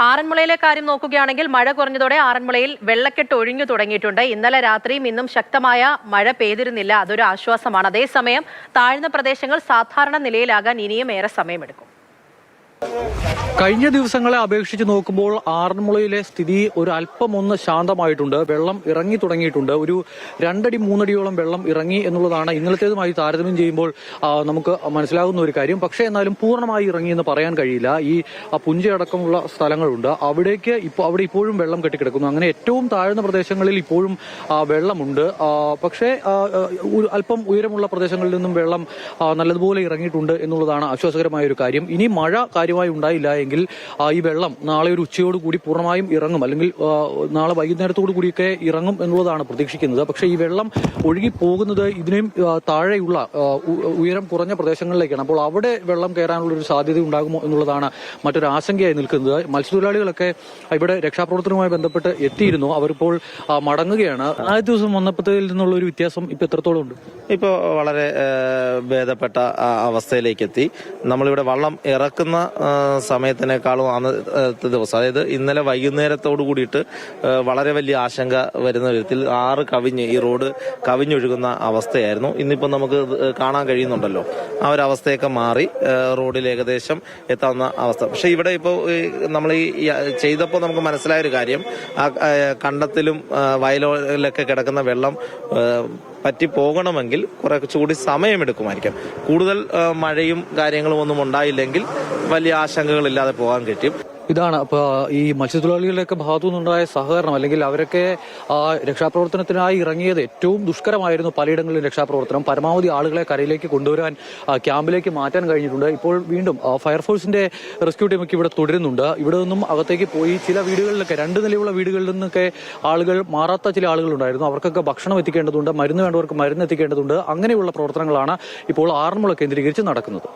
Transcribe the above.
ആറന്മുളയിലെ കാര്യം നോക്കുകയാണെങ്കിൽ മഴ കുറഞ്ഞതോടെ ആറന്മുളയിൽ വെള്ളക്കെട്ട് ഒഴിഞ്ഞു തുടങ്ങിയിട്ടുണ്ട്. ഇന്നലെ രാത്രിയും ഇന്നും ശക്തമായ മഴ പെയ്തിരുന്നില്ല. അതൊരു ആശ്വാസമാണ്. അതേസമയം താഴ്ന്ന പ്രദേശങ്ങൾ സാധാരണ നിലയിലാകാൻ ഇനിയും ഏറെ സമയമെടുക്കും. കഴിഞ്ഞ ദിവസങ്ങളെ അപേക്ഷിച്ച് നോക്കുമ്പോൾ ആറന്മുളയിലെ സ്ഥിതി ഒരു അല്പം ഒന്ന് ശാന്തമായിട്ടുണ്ട്. വെള്ളം ഇറങ്ങി തുടങ്ങിയിട്ടുണ്ട്. ഒരു 2 അടി 3 അടിയോളം വെള്ളം ഇറങ്ങി എന്നുള്ളതാണ് ഇന്നലത്തേതുമായി താരതമ്യം ചെയ്യുമ്പോൾ നമുക്ക് മനസ്സിലാകുന്ന ഒരു കാര്യം. പക്ഷേ എന്നാലും പൂർണ്ണമായി ഇറങ്ങിയെന്ന് പറയാൻ കഴിയില്ല. ഈ പുഞ്ചയടക്കമുള്ള സ്ഥലങ്ങളുണ്ട്, അവിടെ ഇപ്പോഴും വെള്ളം കെട്ടിക്കിടക്കുന്നു. അങ്ങനെ ഏറ്റവും താഴ്ന്ന പ്രദേശങ്ങളിൽ ഇപ്പോഴും വെള്ളമുണ്ട്. പക്ഷേ അല്പം ഉയരമുള്ള പ്രദേശങ്ങളിൽ നിന്നും വെള്ളം നല്ലതുപോലെ ഇറങ്ങിയിട്ടുണ്ട് എന്നുള്ളതാണ് ആശ്വാസകരമായ ഒരു കാര്യം. ഇനി മഴ കാര്യമായി ഉണ്ടായില്ല എങ്കിൽ ഈ വെള്ളം നാളെ ഒരു ഉച്ചയോടുകൂടി പൂർണ്ണമായും ഇറങ്ങും, അല്ലെങ്കിൽ നാളെ വൈകുന്നേരത്തോടു കൂടിയൊക്കെ ഇറങ്ങും എന്നുള്ളതാണ് പ്രതീക്ഷിക്കുന്നത്. പക്ഷേ ഈ വെള്ളം ഒഴുകി പോകുന്നത് ഇതിനും താഴെയുള്ള ഉയരം കുറഞ്ഞ പ്രദേശങ്ങളിലേക്കാണ്. അപ്പോൾ അവിടെ വെള്ളം കയറാനുള്ള ഒരു സാധ്യത ഉണ്ടാകുമോ എന്നുള്ളതാണ് മറ്റൊരു ആശങ്കയായി നിൽക്കുന്നത്. മത്സ്യത്തൊഴിലാളികളൊക്കെ ഇവിടെ രക്ഷാപ്രവർത്തനവുമായി ബന്ധപ്പെട്ട് എത്തിയിരുന്നു. അവരിപ്പോൾ മടങ്ങുകയാണ്. ആദ്യ ദിവസം വന്നപ്പോഴത്തിൽ നിന്നുള്ള ഒരു വ്യത്യാസം ഇപ്പൊ എത്രത്തോളം ഉണ്ട്? ഇപ്പോൾ വളരെ ഭേദപ്പെട്ട അവസ്ഥയിലേക്ക് എത്തി. നമ്മളിവിടെ വള്ളം ഇറക്കുന്ന സമയത്തിനേക്കാളും അന്നത്തെ ദിവസം, അതായത് ഇന്നലെ വൈകുന്നേരത്തോടു കൂടിയിട്ട് വളരെ വലിയ ആശങ്ക വരുന്ന വിധത്തിൽ ഈ റോഡ് കവിഞ്ഞൊഴുകുന്ന അവസ്ഥയായിരുന്നു. ഇന്നിപ്പോൾ നമുക്ക് കാണാൻ കഴിയുന്നുണ്ടല്ലോ, ആ ഒരു അവസ്ഥയൊക്കെ മാറി റോഡിൽ ഏകദേശം എത്താവുന്ന അവസ്ഥ. പക്ഷെ ഇവിടെ ഇപ്പോൾ നമ്മൾ ഈ ചെയ്തപ്പോൾ നമുക്ക് മനസ്സിലായൊരു കാര്യം, ആ കണ്ടത്തിലും വയലിലൊക്കെ കിടക്കുന്ന വെള്ളം പറ്റി പോകണമെങ്കിൽ കുറച്ചുകൂടി സമയമെടുക്കുമായിരിക്കും. കൂടുതൽ മഴയും കാര്യങ്ങളും ഒന്നും ഉണ്ടായില്ലെങ്കിൽ വലിയ ആശങ്കകളില്ലാതെ പോകാൻ കഴിയും. ഇതാണ് ഇപ്പൊ ഈ മത്സ്യത്തൊഴിലാളികളുടെയൊക്കെ ഭാഗത്തു നിന്നുണ്ടായ സഹകരണം, അല്ലെങ്കിൽ അവരൊക്കെ രക്ഷാപ്രവർത്തനത്തിനായി ഇറങ്ങിയത് ഏറ്റവും ദുഷ്കരമായിരുന്നു. പലയിടങ്ങളിലും രക്ഷാപ്രവർത്തനം, പരമാവധി ആളുകളെ കരയിലേക്ക് കൊണ്ടുവരാൻ ക്യാമ്പിലേക്ക് മാറ്റാൻ കഴിഞ്ഞിട്ടുണ്ട്. ഇപ്പോൾ വീണ്ടും ഫയർഫോഴ്സിന്റെ റെസ്ക്യൂ ടീമൊക്കെ ഇവിടെ തുടരുന്നുണ്ട്. ഇവിടെ നിന്നും അകത്തേക്ക് പോയി ചില വീടുകളിലൊക്കെ 2 നിലയുള്ള വീടുകളിൽ നിന്നൊക്കെ ആളുകൾ മാറാത്ത ചില ആളുകളുണ്ടായിരുന്നു. അവർക്കൊക്കെ ഭക്ഷണം എത്തിക്കേണ്ടതുണ്ട്, മരുന്ന് വേണ്ടവർക്ക് മരുന്ന് എത്തിക്കേണ്ടതുണ്ട്. അങ്ങനെയുള്ള പ്രവർത്തനങ്ങളാണ് ഇപ്പോൾ ആറന്മുള കേന്ദ്രീകരിച്ച് നടക്കുന്നത്.